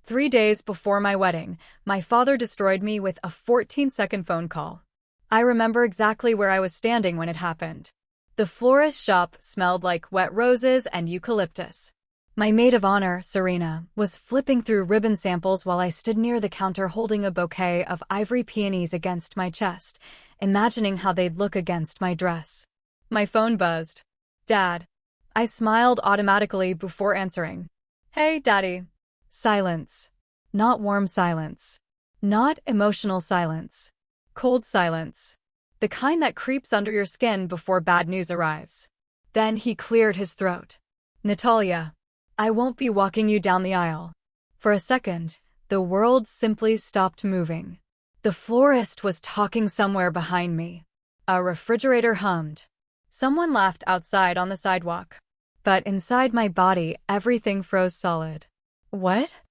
3 days before my wedding, my father destroyed me with a 14-second phone call. I remember exactly where I was standing when it happened. The florist shop smelled like wet roses and eucalyptus. My maid of honor, Serena, was flipping through ribbon samples while I stood near the counter holding a bouquet of ivory peonies against my chest, imagining how they'd look against my dress. My phone buzzed. Dad. I smiled automatically before answering. Hey, Daddy. Silence. Not warm silence. Not emotional silence. Cold silence. The kind that creeps under your skin before bad news arrives. Then he cleared his throat. Natalia. I won't be walking you down the aisle. For a second, the world simply stopped moving. The florist was talking somewhere behind me. A refrigerator hummed. Someone laughed outside on the sidewalk. But inside my body, everything froze solid. What?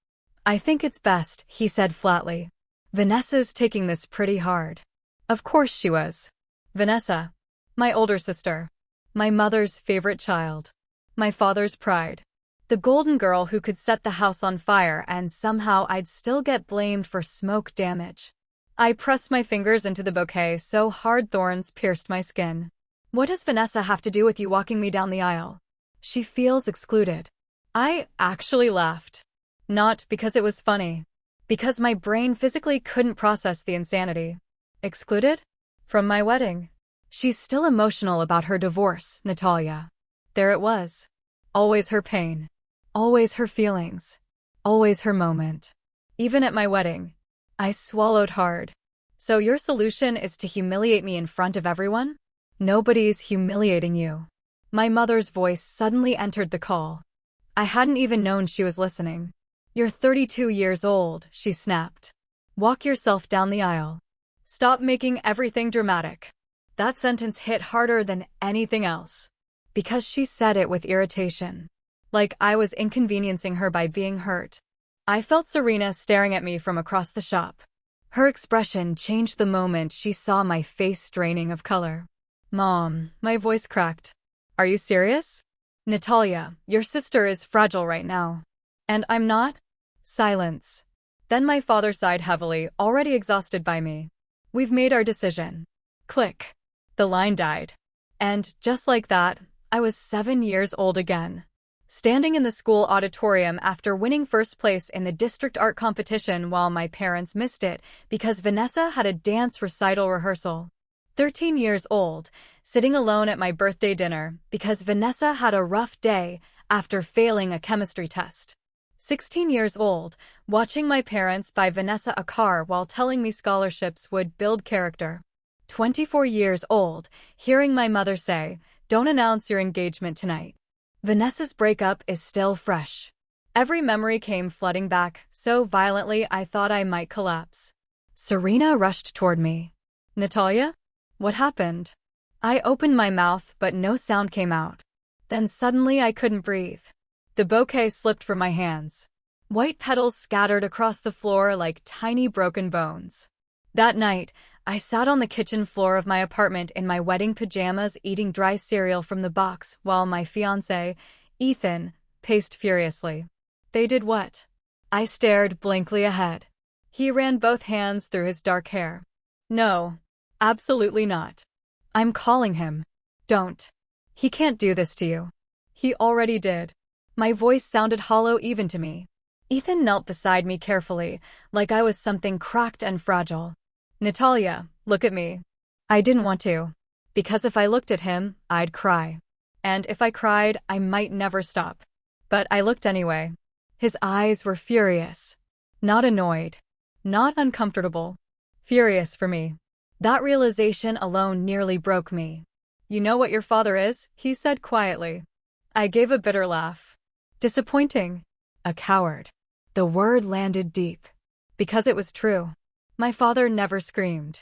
I think it's best, he said flatly. Vanessa's taking this pretty hard. Of course she was. Vanessa. My older sister. My mother's favorite child. My father's pride. The golden girl who could set the house on fire and somehow I'd still get blamed for smoke damage. I pressed my fingers into the bouquet so hard thorns pierced my skin. What does Vanessa have to do with you walking me down the aisle? She feels excluded. I actually laughed. Not because it was funny. Because my brain physically couldn't process the insanity. Excluded? From my wedding. She's still emotional about her divorce, Natalia. There it was. Always her pain. Always her feelings. Always her moment. Even at my wedding. I swallowed hard. So your solution is to humiliate me in front of everyone? Nobody's humiliating you. My mother's voice suddenly entered the call. I hadn't even known she was listening. You're 32 years old, she snapped. Walk yourself down the aisle. Stop making everything dramatic. That sentence hit harder than anything else. Because she said it with irritation. Like I was inconveniencing her by being hurt. I felt Serena staring at me from across the shop. Her expression changed the moment she saw my face draining of color. Mom, my voice cracked. Are you serious? Natalia, your sister is fragile right now. And I'm not? Silence. Then my father sighed heavily, already exhausted by me. We've made our decision. Click. The line died. And, just like that, I was 7 years old again. Standing in the school auditorium after winning first place in the district art competition while my parents missed it because Vanessa had a dance recital rehearsal. 13 years old, sitting alone at my birthday dinner because Vanessa had a rough day after failing a chemistry test. 16 years old, watching my parents buy Vanessa a car while telling me scholarships would build character. 24 years old, hearing my mother say, "Don't announce your engagement tonight." Vanessa's breakup is still fresh. Every memory came flooding back, so violently I thought I might collapse. Serena rushed toward me. Natalia? What happened? I opened my mouth, but no sound came out. Then suddenly I couldn't breathe. The bouquet slipped from my hands. White petals scattered across the floor like tiny broken bones. That night, I sat on the kitchen floor of my apartment in my wedding pajamas eating dry cereal from the box while my fiancé, Ethan, paced furiously. They did what? I stared blankly ahead. He ran both hands through his dark hair. No. Absolutely not. I'm calling him. Don't. He can't do this to you. He already did. My voice sounded hollow even to me. Ethan knelt beside me carefully, like I was something cracked and fragile. Natalia, look at me. I didn't want to. Because if I looked at him, I'd cry. And if I cried, I might never stop. But I looked anyway. His eyes were furious. Not annoyed. Not uncomfortable. Furious for me. That realization alone nearly broke me. You know what your father is? He said quietly. I gave a bitter laugh. Disappointing. A coward. The word landed deep. Because it was true. My father never screamed.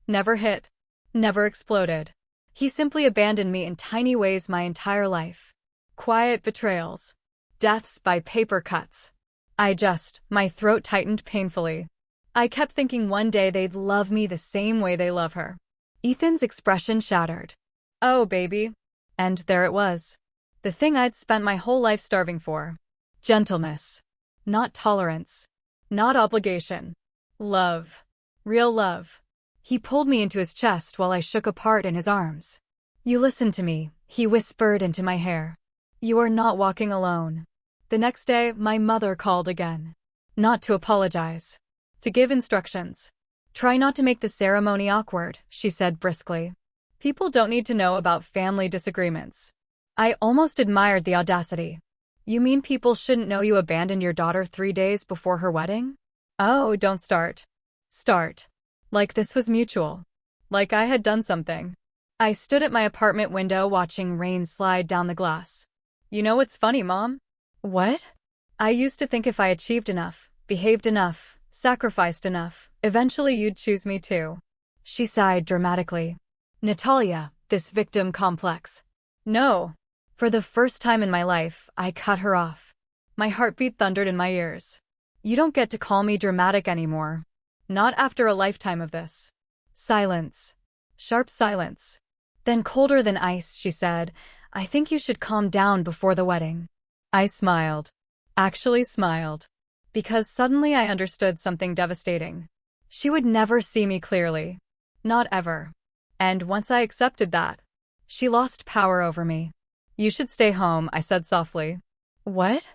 Never hit. Never exploded. He simply abandoned me in tiny ways my entire life. Quiet betrayals. Deaths by paper cuts. My throat tightened painfully. I kept thinking one day they'd love me the same way they love her. Ethan's expression shattered. Oh, baby. And there it was. The thing I'd spent my whole life starving for. Gentleness. Not tolerance. Not obligation. Love. Real love. He pulled me into his chest while I shook apart in his arms. You listen to me, he whispered into my hair. You are not walking alone. The next day, my mother called again. Not to apologize. To give instructions. Try not to make the ceremony awkward, she said briskly. People don't need to know about family disagreements. I almost admired the audacity. You mean people shouldn't know you abandoned your daughter 3 days before her wedding? Oh, don't start. Start. Like this was mutual. Like I had done something. I stood at my apartment window watching rain slide down the glass. You know what's funny, Mom? What? I used to think if I achieved enough, behaved enough, sacrificed enough, eventually you'd choose me too. She sighed dramatically. Natalia, this victim complex. No. For the first time in my life, I cut her off. My heartbeat thundered in my ears. You don't get to call me dramatic anymore. Not after a lifetime of this. Silence. Sharp silence. Then colder than ice, she said, I think you should calm down before the wedding. I smiled. Actually smiled. Because suddenly I understood something devastating. She would never see me clearly. Not ever. And once I accepted that, she lost power over me. You should stay home, I said softly. What?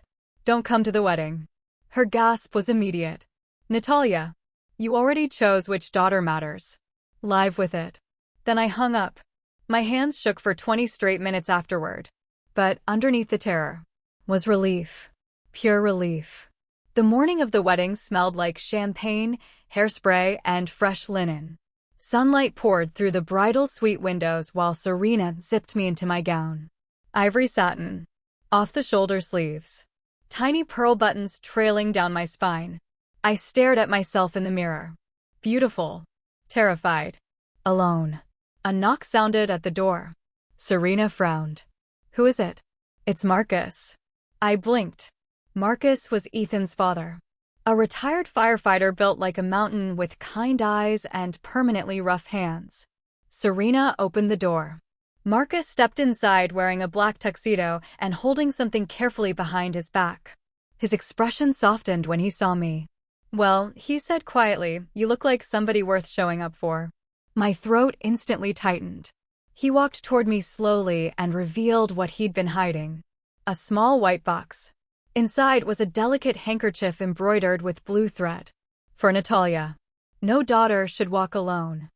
Don't come to the wedding. Her gasp was immediate. Natalia, you already chose which daughter matters. Live with it. Then I hung up. My hands shook for 20 straight minutes afterward. But underneath the terror was relief. Pure relief. The morning of the wedding smelled like champagne, hairspray, and fresh linen. Sunlight poured through the bridal suite windows while Serena zipped me into my gown. Ivory satin. Off-the-shoulder sleeves. Tiny pearl buttons trailing down my spine. I stared at myself in the mirror. Beautiful. Terrified. Alone. A knock sounded at the door. Serena frowned. Who is it? It's Marcus. I blinked. Marcus was Ethan's father. A retired firefighter built like a mountain with kind eyes and permanently rough hands. Serena opened the door. Marcus stepped inside wearing a black tuxedo and holding something carefully behind his back. His expression softened when he saw me. Well, he said quietly, you look like somebody worth showing up for. My throat instantly tightened. He walked toward me slowly and revealed what he'd been hiding. A small white box. Inside was a delicate handkerchief embroidered with blue thread. For Natalia. No daughter should walk alone.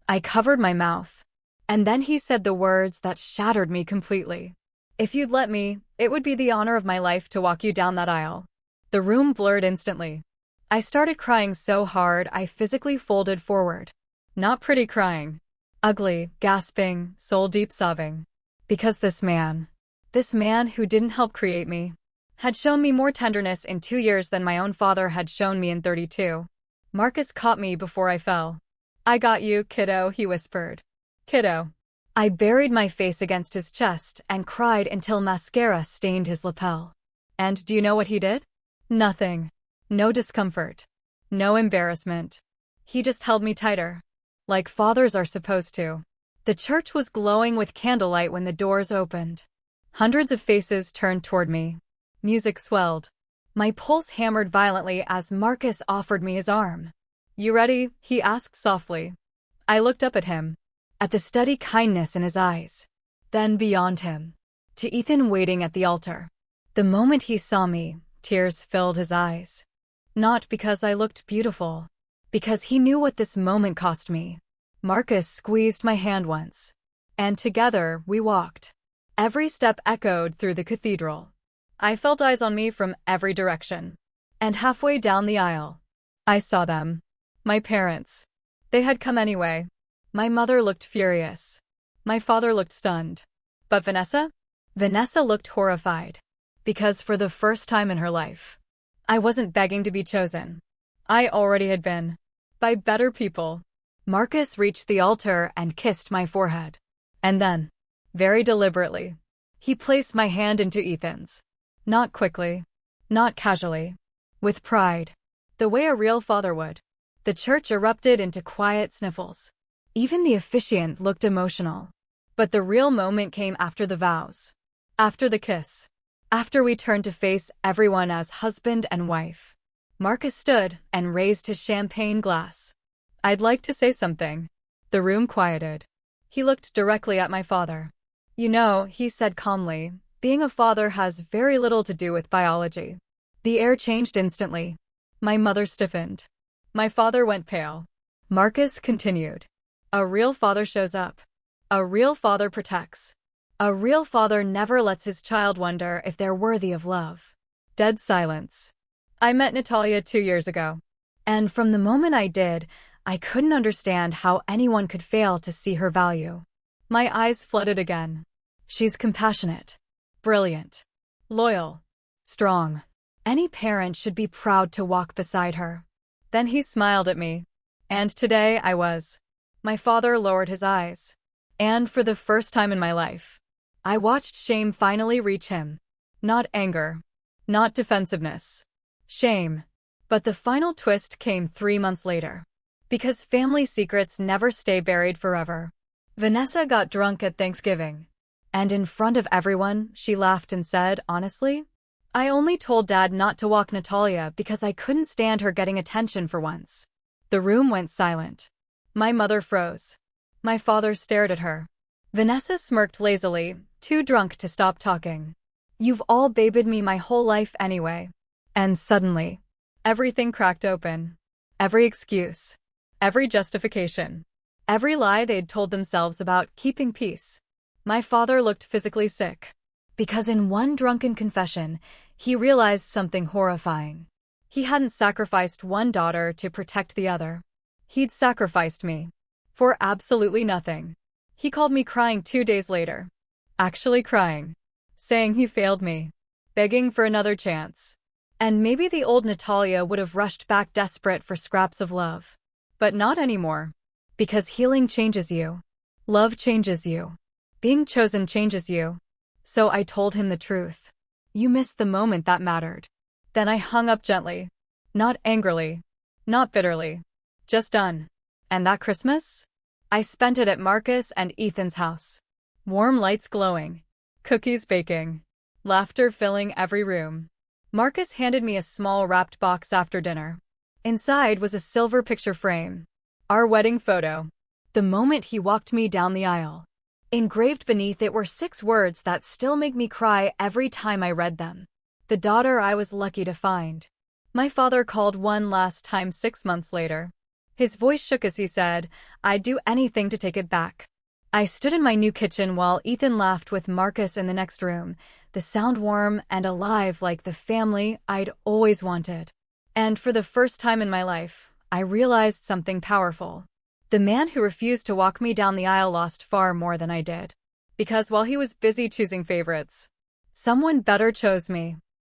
I covered my mouth. And then he said the words that shattered me completely. If you'd let me, it would be the honor of my life to walk you down that aisle. The room blurred instantly. I started crying so hard I physically folded forward. Not pretty crying. Ugly, gasping, soul-deep sobbing. Because this man who didn't help create me, had shown me more tenderness in 2 years than my own father had shown me in 32. Marcus caught me before I fell. I got you, kiddo, he whispered. Kiddo. I buried my face against his chest and cried until mascara stained his lapel. And do you know what he did? Nothing. No discomfort. No embarrassment. He just held me tighter. Like fathers are supposed to. The church was glowing with candlelight when the doors opened. Hundreds of faces turned toward me. Music swelled. My pulse hammered violently as Marcus offered me his arm. You ready? He asked softly. I looked up at him. At the steady kindness in his eyes. Then beyond him. To Ethan waiting at the altar. The moment he saw me, tears filled his eyes. Not because I looked beautiful. Because he knew what this moment cost me. Marcus squeezed my hand once. And together, we walked. Every step echoed through the cathedral. I felt eyes on me from every direction. And halfway down the aisle, I saw them. My parents. They had come anyway. My mother looked furious. My father looked stunned. But Vanessa? Vanessa looked horrified. Because for the first time in her life, I wasn't begging to be chosen. I already had been. By better people. Marcus reached the altar and kissed my forehead. And then, very deliberately, he placed my hand into Ethan's. Not quickly. Not casually. With pride. The way a real father would. The church erupted into quiet sniffles. Even the officiant looked emotional. But the real moment came after the vows. After the kiss. After we turned to face everyone as husband and wife. Marcus stood and raised his champagne glass. "I'd like to say something." The room quieted. He looked directly at my father. "You know," he said calmly, "being a father has very little to do with biology." The air changed instantly. My mother stiffened. My father went pale. Marcus continued. "A real father shows up. A real father protects. A real father never lets his child wonder if they're worthy of love." Dead silence. I met Natalia 2 years ago. And from the moment I did, I couldn't understand how anyone could fail to see her value. My eyes flooded again. She's compassionate, brilliant, loyal, strong. Any parent should be proud to walk beside her. Then he smiled at me. And today I was. My father lowered his eyes. And for the first time in my life, I watched shame finally reach him. Not anger. Not defensiveness. Shame. But the final twist came 3 months later. Because family secrets never stay buried forever. Vanessa got drunk at Thanksgiving. And in front of everyone, she laughed and said, honestly, "I only told Dad not to walk Natalia because I couldn't stand her getting attention for once." The room went silent. My mother froze. My father stared at her. Vanessa smirked lazily, too drunk to stop talking. "You've all babied me my whole life anyway." And suddenly, everything cracked open. Every excuse. Every justification. Every lie they'd told themselves about keeping peace. My father looked physically sick. Because in one drunken confession, he realized something horrifying. He hadn't sacrificed one daughter to protect the other. He'd sacrificed me. For absolutely nothing. He called me crying 2 days later. Actually crying. Saying he failed me. Begging for another chance. And maybe the old Natalia would have rushed back desperate for scraps of love. But not anymore. Because healing changes you. Love changes you. Being chosen changes you. So I told him the truth. You missed the moment that mattered. Then I hung up gently. Not angrily. Not bitterly. Just done. And that Christmas? I spent it at Marcus and Ethan's house. Warm lights glowing. Cookies baking. Laughter filling every room. Marcus handed me a small wrapped box after dinner. Inside was a silver picture frame. Our wedding photo. The moment he walked me down the aisle. Engraved beneath it were 6 words that still make me cry every time I read them. The daughter I was lucky to find. My father called one last time 6 months later. His voice shook as he said, "I'd do anything to take it back." I stood in my new kitchen while Ethan laughed with Marcus in the next room, the sound warm and alive like the family I'd always wanted. And for the first time in my life, I realized something powerful. The man who refused to walk me down the aisle lost far more than I did. Because while he was busy choosing favorites, someone better chose me.